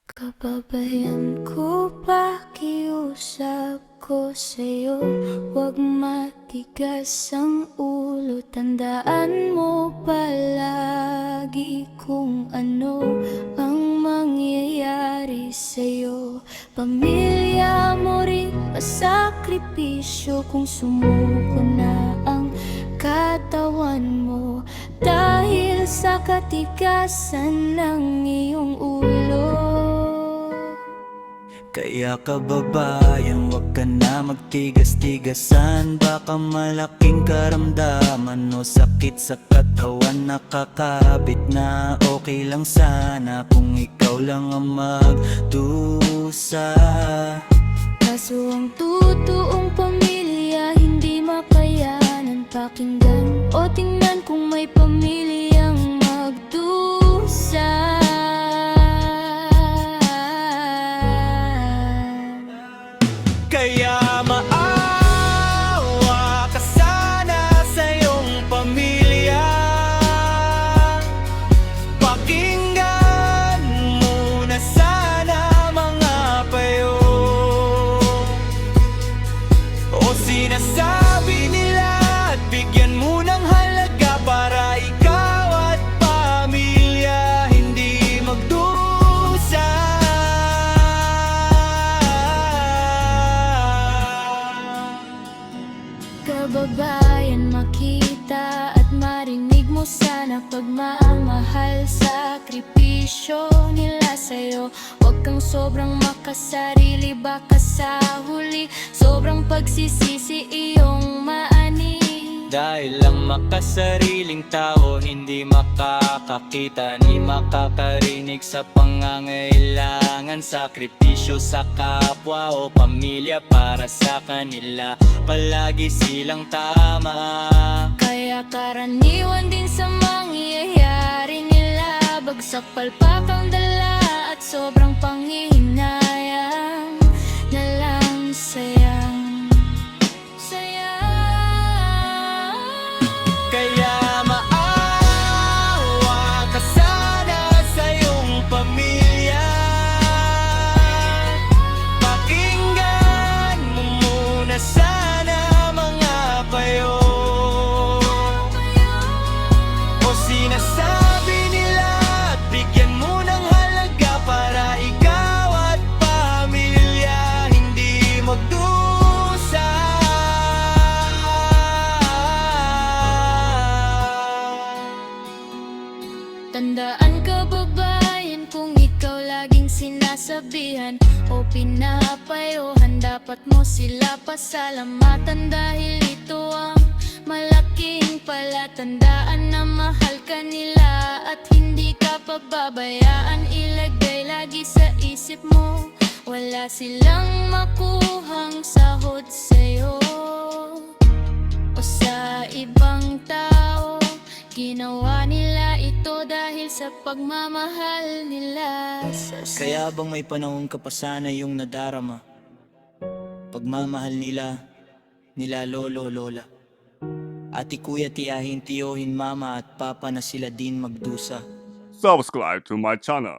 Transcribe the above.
Kababayan ko, pakiusap ko sa'yo, huwag matigas ang ulo. Tandaan mo palagi kung ano ang mangyayari sa'yo. Pamilya mo rin masakripisyo kung sumuko na ang katawan mo, dahil sa katigasan ng iyong ulo. Kaya kababayan, wag ka na magtigas-tigasan. Baka malaking karamdaman o sakit sa katawan nakakabit na. Okay lang sana kung ikaw lang ang magdusa. Kaso ang totoong pamilya hindi makayanan pakinggan o tingnan kung may pamilyang magdusa. Kaya maawa ka sana sa iyong pamilya. Pakinggan mo na sana mga payo o sinasabi nila, at bigyan mo ng halaga para ikaw at pamilya hindi magdusa. Kababayan, makita at marinig mo sana pagmamahal, sakripisyo nila sa'yo. Huwag kang sobrang makasarili, baka sa huli sobrang pagsisisi iyong maani. Dahil ang makasariling tao hindi makakakita ni makakarinig sa pangangailangan. Sakripisyo sa kapwa o pamilya para sa kanila, palagi silang tama. Kaya karaniwan din sa mangyayari nila, bagsak palpak ang dala at sobrang panghihinayang na lang sayang. Kaya maawa ka sana sa iyong pamilya. Pakinggan mo muna sana mga payo o sinasabi nila, at bigyan mo ng halaga para ikaw at pamilya hindi magdusa. Tandaan, kababayan, kung ikaw laging sinasabihan o pinapayuhan, dapat mo sila pasalamatan, dahil ito ang malaking palatandaan na mahal ka nila at hindi ka pababayaan. Ilagay lagi sa isip mo, wala silang makuhang sahod sa'yo o sa ibang tao. Ginawa nila ito dahil sa pagmamahal nila sa Kaya bang may panahon ka pa sana yung nadarama, pagmamahal nila lolo, lola, ati, kuya, tiyahin, tiyohin, mama at papa na sila din magdusa. Subscribe to my channel.